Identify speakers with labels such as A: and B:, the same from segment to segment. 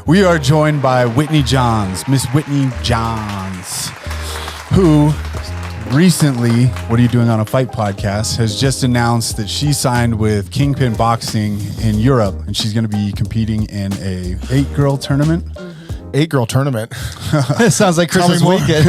A: We are joined by Whitney Johns, Miss Whitney Johns, who recently, What Are You Doing on a Fight podcast, has just announced that she signed with KingPyn Boxing in Europe, and she's going to be competing in a 8-girl tournament.
B: 8-girl tournament.
A: It sounds like Christmas weekend.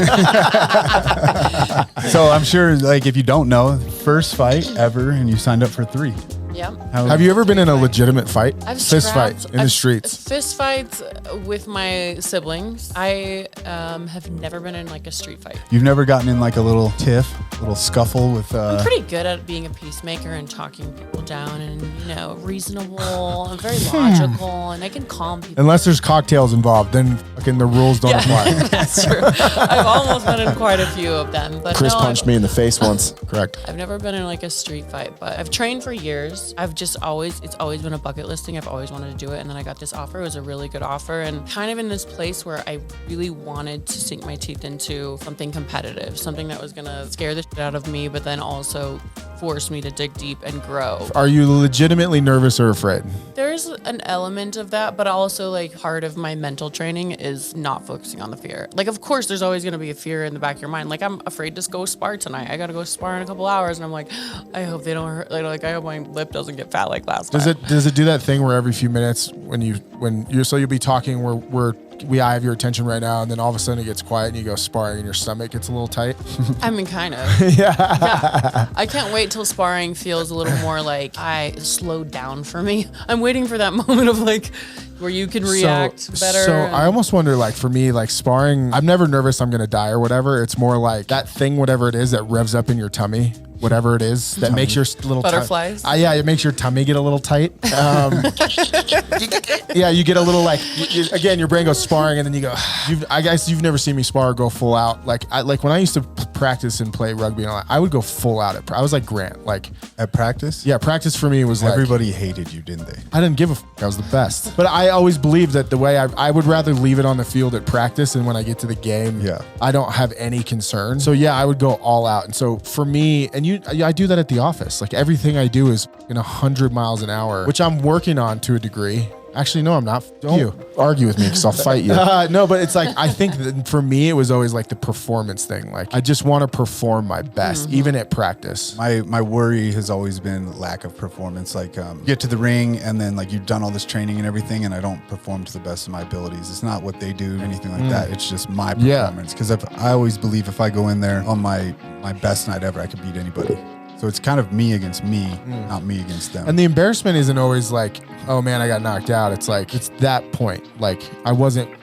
A: So I'm sure, like, if you don't know, first fight ever, and you signed up for 3.
C: Yeah.
B: Have you ever been in a legitimate fight? Fist fight in the streets?
C: Fist fights with my siblings. I have never been in like a street fight.
A: You've never gotten in like a little tiff, a little scuffle with...
C: I'm pretty good at being a peacemaker and talking people down and, reasonable. I'm very logical and I can calm people.
B: Unless there's cocktails involved, then fucking the rules don't apply.
C: That's true. I've almost been in quite a few of them. But
D: Chris punched me in the face once.
B: Correct.
C: I've never been in like a street fight, but I've trained for years. It's always been a bucket list thing. I've always wanted to do it. And then I got this offer. It was a really good offer and kind of in this place where I really wanted to sink my teeth into something competitive, something that was going to scare the shit out of me, but then also force me to dig deep and grow.
B: Are you legitimately nervous or afraid?
C: There's an element of that, but also like part of my mental training is not focusing on the fear. Like, of course, there's always going to be a fear in the back of your mind. Like, I'm afraid to go spar tonight. I got to go spar in a couple hours. And I'm like, I hope they don't hurt. Like I hope my lip doesn't get fat like last time.
B: Does it do that thing where every few minutes you'll be talking I have your attention right now, and then all of a sudden it gets quiet and you go sparring and your stomach gets a little tight?
C: I mean, kind of. Yeah. I can't wait till sparring feels a little more like I slowed down for me. I'm waiting for that moment of like where you can react better.
B: So I almost wonder, like, for me, like sparring, I'm never nervous I'm gonna die or whatever. It's more like that thing, whatever it is that revs up in your tummy, whatever it is that makes your little
C: butterflies.
B: Yeah, it makes your tummy get a little tight. Yeah, you get a little like again, your brain goes sparring, and then you go. I guess you've never seen me spar or go full out. Like when I used to practice and play rugby, and all that, I would go full out. I was like Grant, like
A: at practice.
B: Yeah, practice for me was like
A: everybody hated you, didn't they?
B: I didn't give a fuck. I was the best. But I always believed that the way I would rather leave it on the field at practice, and when I get to the game, I don't have any concern. So yeah, I would go all out. And so for me, and I do that at the office. Like everything I do is in 100 miles an hour, which I'm working on to a degree. Actually, no, I'm not. Don't argue with me because I'll fight you. No, but it's like, I think that for me, it was always like the performance thing. Like I just want to perform my best, even at practice.
A: My worry has always been lack of performance. Like get to the ring and then like you've done all this training and everything, and I don't perform to the best of my abilities. It's not what they do or anything like that. It's just my performance. Because I always believe if I go in there on my best night ever, I could beat anybody. So it's kind of me against me, not me against them.
B: And the embarrassment isn't always like, oh man, I got knocked out. It's like, it's that point. Like I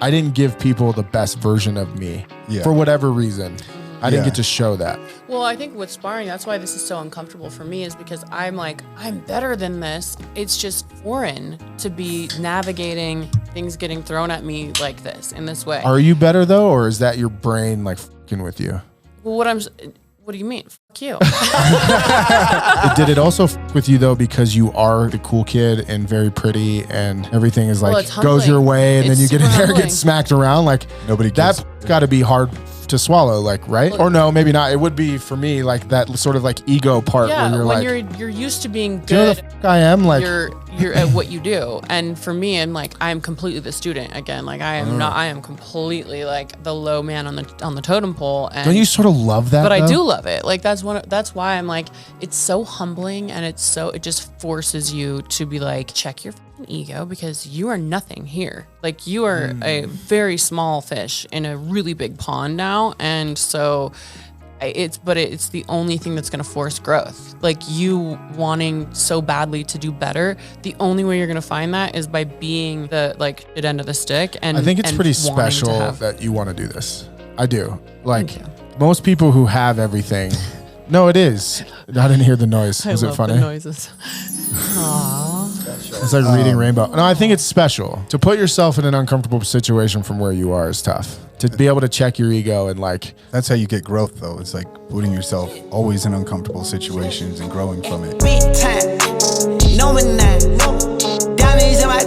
B: didn't give people the best version of me for whatever reason. I didn't get to show that.
C: Well, I think with sparring, that's why this is so uncomfortable for me, is because I'm like, I'm better than this. It's just foreign to be navigating things getting thrown at me like this, in this way.
B: Are you better though? Or is that your brain like fucking with you?
C: Well, what do you mean? Fuck you.
B: Did it also f with you though because you are the cool kid and very pretty and everything is like goes your way, and then you get in there and get smacked around? Like nobody. That's got to be hard to swallow, like, right? Or no, maybe not. It would be for me like that sort of like ego part where you're like,
C: you're used to being good.
B: Do you know the f I am? Like
C: you're at what you do, and for me, I'm like, I'm completely the student again. Like I am not. I am completely like the low man on the totem pole. And
B: don't you sort of love that?
C: But
B: though?
C: I do love it. Like that's why I'm like, it's so humbling, and it just forces you to be like, check your ego, because you are nothing here. Like you are a very small fish in a really big pond now, and so it's the only thing that's going to force growth. Like you wanting so badly to do better, the only way you're going to find that is by being the like shit end of the stick. And
B: I think it's pretty special that you want to do this. I do. Like most people who have everything. No, it is. I didn't hear the noise. Was it funny?
C: The noises. Aww.
B: It's like reading Rainbow. No, I think it's special. To put yourself in an uncomfortable situation from where you are is tough. To be able to check your ego and like...
A: That's how you get growth though. It's like putting yourself always in uncomfortable situations and growing from it.
E: Big time. No man. Diamonds in my